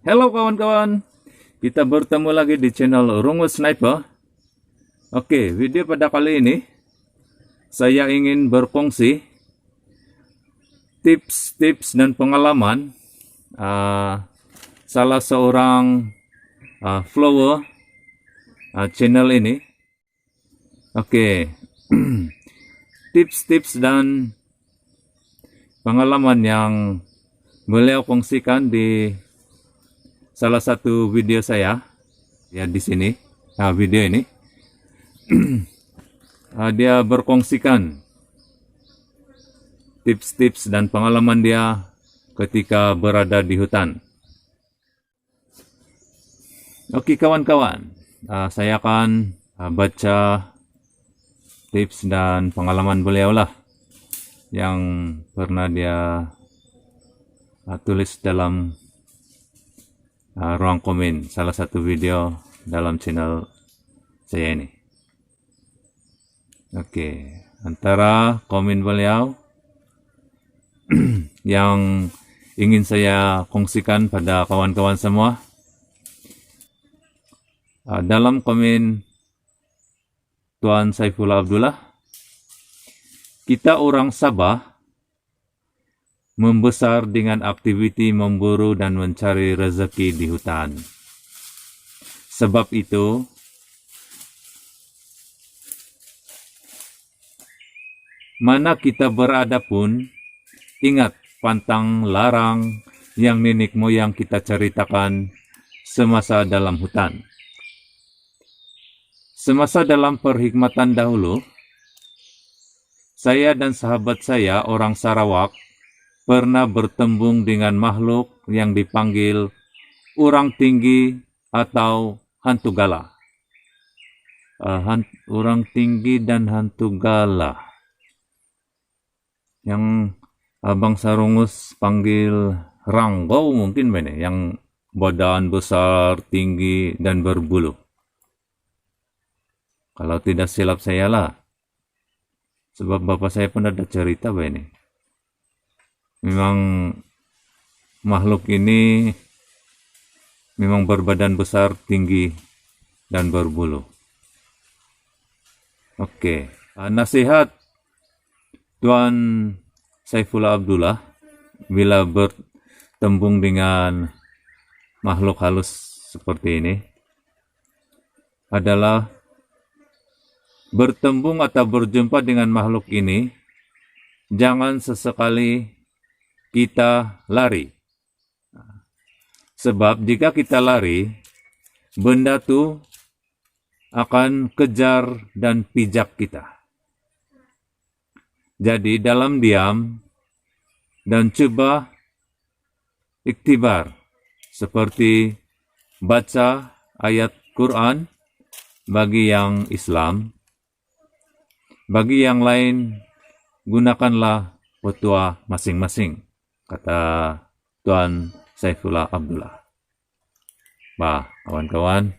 Halo kawan-kawan, kita bertemu lagi di channel Rungus Sniper. Oke, video pada kali ini saya ingin berfungsi tips-tips dan pengalaman salah seorang follower channel ini. Oke, tips-tips dan pengalaman yang beliau fungsikan di salah satu video saya, ya di sini, video ini, dia berkongsikan tips-tips dan pengalaman dia ketika berada di hutan. Oke kawan-kawan, saya akan baca tips dan pengalaman beliau lah yang pernah dia tulis dalam ruang komen salah satu video dalam channel saya ini. Oke, antara komen beliau yang ingin saya kongsikan pada kawan-kawan semua, dalam komen Tuan Saifullah Abdullah, kita orang Sabah membesar dengan aktiviti memburu dan mencari rezeki di hutan. Sebab itu, mana kita berada pun, ingat pantang larang yang nenek moyang kita ceritakan semasa dalam hutan. Semasa dalam perhikmatan dahulu, saya dan sahabat saya orang Sarawak pernah bertembung dengan makhluk yang dipanggil orang tinggi atau hantu gala. Orang tinggi dan hantu gala. Yang Abang Sarungus panggil ranggau mungkin mana, yang badan besar, tinggi, dan berbulu. Kalau tidak silap saya lah. Sebab bapak saya pun ada cerita ini. Memang makhluk ini memang berbadan besar, tinggi, dan berbulu. Oke, nasihat Tuan Saifullah Abdullah bila bertembung dengan makhluk halus seperti ini adalah bertembung atau berjumpa dengan makhluk ini, jangan sesekali kita lari. Sebab jika kita lari, benda itu akan kejar dan pijak kita. Jadi dalam diam dan coba iktibar, seperti baca ayat Quran bagi yang Islam, bagi yang lain gunakanlah petua masing-masing, kata Tuan Saifullah Abdullah. Kawan-kawan,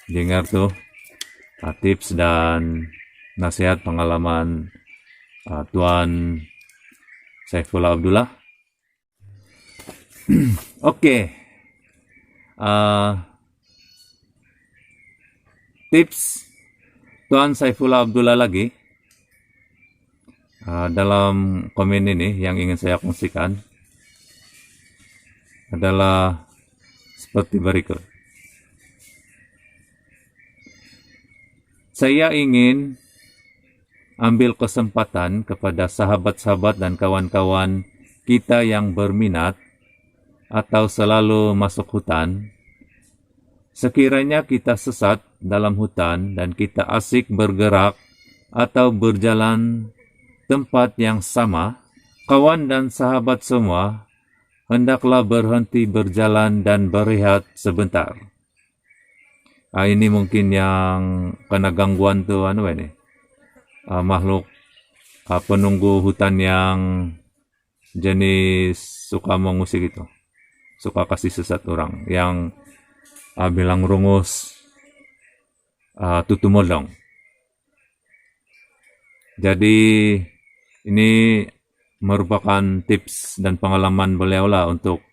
dengar tuh tips dan nasihat pengalaman Tuan Saifullah Abdullah. Oke, tips Tuan Saifullah Abdullah lagi dalam komen ini yang ingin saya kongsikan adalah seperti berikut. Saya ingin ambil kesempatan kepada sahabat-sahabat dan kawan-kawan kita yang berminat atau selalu masuk hutan. Sekiranya kita sesat dalam hutan dan kita asik bergerak atau berjalan tempat yang sama, kawan dan sahabat semua hendaklah berhenti berjalan dan berehat sebentar. Ini mungkin yang kena gangguan tuh ini. Makhluk penunggu hutan yang jenis suka mengusik itu. Suka kasih sesat orang. Yang bilang rungus, tutumolong. Jadi ini merupakan tips dan pengalaman beliau lah untuk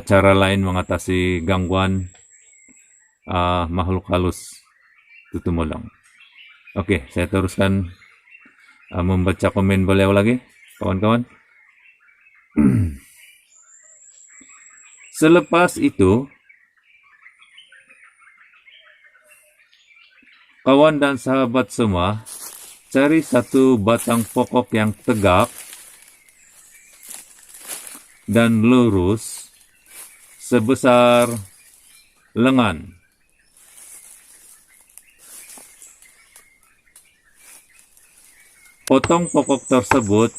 cara lain mengatasi gangguan makhluk halus tutumulong. Oke, saya teruskan membaca komen beliau lagi, kawan-kawan. Selepas itu, kawan dan sahabat semua, cari satu batang pokok yang tegak dan lurus sebesar lengan. Potong pokok tersebut,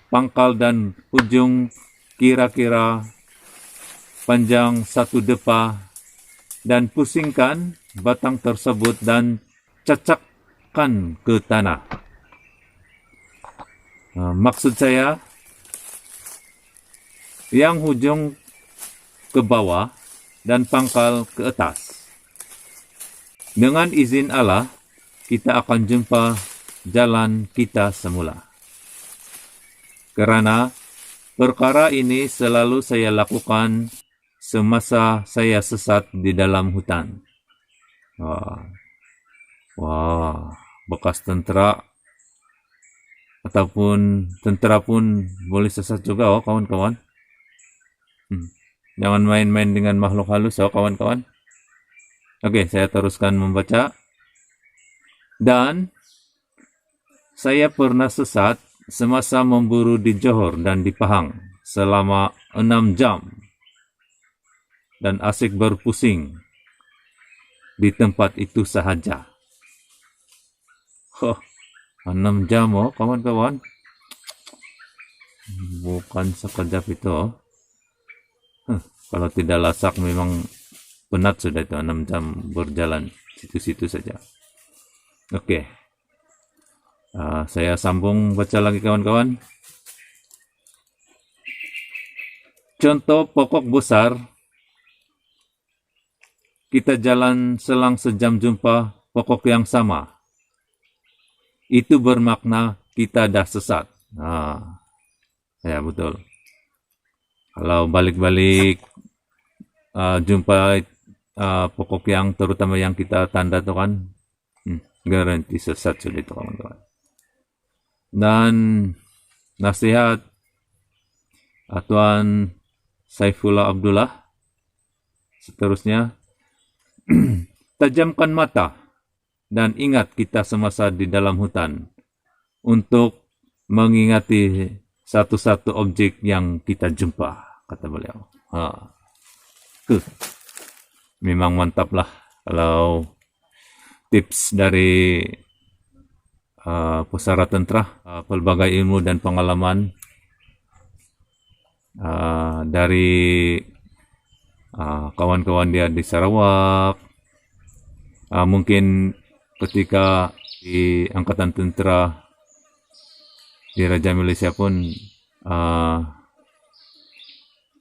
pangkal dan ujung kira-kira panjang 1 depa, dan pusingkan batang tersebut dan cacakkan ke tanah. Maksud saya, yang ujung ke bawah dan pangkal ke atas. Dengan izin Allah, kita akan jumpa jalan kita semula. Kerana perkara ini selalu saya lakukan semasa saya sesat di dalam hutan. Wah, bekas tentera ataupun tentera pun boleh sesat juga, kawan-kawan. Jangan main-main dengan makhluk halus, kawan-kawan. Oke, saya teruskan membaca. Dan saya pernah sesat semasa memburu di Johor dan di Pahang selama 6 jam. Dan asik berpusing di tempat itu sahaja. 6 jam, kawan-kawan. Bukan sekejap itu. Kalau tidak lasak memang penat sudah itu, 6 jam berjalan situ-situ saja. Oke. Saya sambung baca lagi, kawan-kawan. Contoh pokok besar. Kita jalan selang sejam jumpa pokok yang sama. Itu bermakna kita dah sesat. Ya, betul. Kalau balik-balik jumpa pokok yang terutama yang kita tanda itu kan, garanti sesat sudah itu, kawan-kawan. Dan nasihat Tuan Saifullah Abdullah seterusnya, tajamkan mata dan ingat kita semasa di dalam hutan untuk mengingati satu-satu objek yang kita jumpa, kata beliau. Memang mantap lah kalau tips dari pusara tentera, pelbagai ilmu dan pengalaman dari kawan-kawan dia di Sarawak, mungkin ketika di Angkatan Tentera di Raja Malaysia pun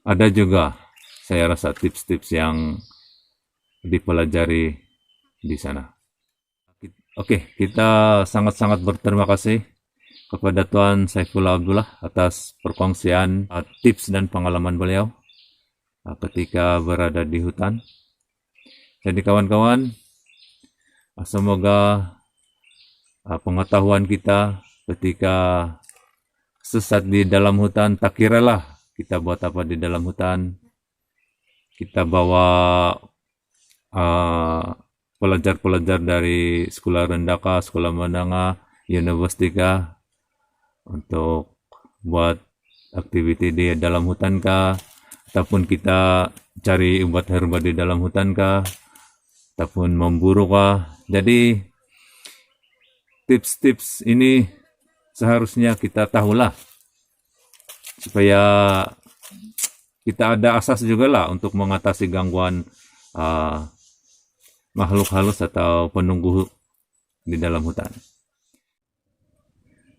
ada juga, saya rasa, tips-tips yang dipelajari di sana. Oke, kita sangat-sangat berterima kasih kepada Tuan Saifullah Abdullah atas perkongsian tips dan pengalaman beliau ketika berada di hutan. Jadi kawan-kawan, semoga pengetahuan kita ketika sesat di dalam hutan, tak kiralah kita buat apa di dalam hutan. Kita bawa pelajar-pelajar dari sekolah rendah, sekolah menengah, universitas untuk buat aktiviti di dalam hutan kah, ataupun kita cari obat herba di dalam hutan kah, ataupun memburu kah. Jadi tips-tips ini seharusnya kita tahulah supaya kita ada asas juga lah untuk mengatasi gangguan makhluk halus atau penunggu di dalam hutan.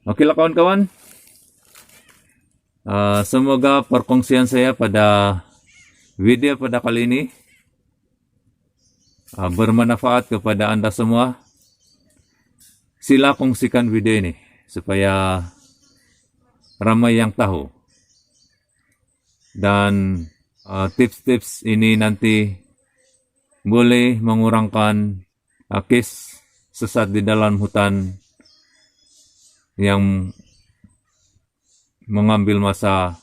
Oke lah kawan-kawan, semoga perkongsian saya pada video pada kali ini bermanfaat kepada Anda semua. Sila kongsikan video ini supaya ramai yang tahu. Dan tips-tips ini nanti boleh mengurangkan case sesat di dalam hutan yang mengambil masa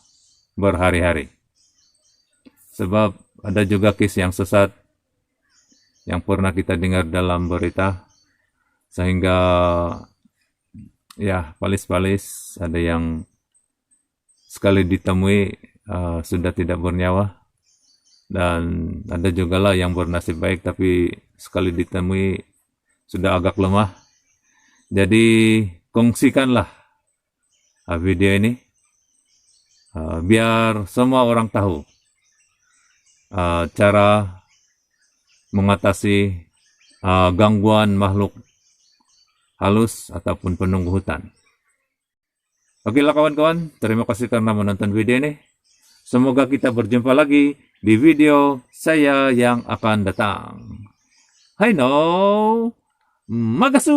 berhari-hari. Sebab ada juga case yang sesat yang pernah kita dengar dalam berita, sehingga ya palis-palis ada yang sekali ditemui sudah tidak bernyawa, dan ada juga lah yang bernasib baik tapi sekali ditemui sudah agak lemah. Jadi kongsikanlah video ini biar semua orang tahu cara mengatasi gangguan makhluk halus ataupun penunggu hutan. Oke lah kawan-kawan, terima kasih karena menonton video ini. Semoga kita berjumpa lagi di video saya yang akan datang. Hai no, magasu!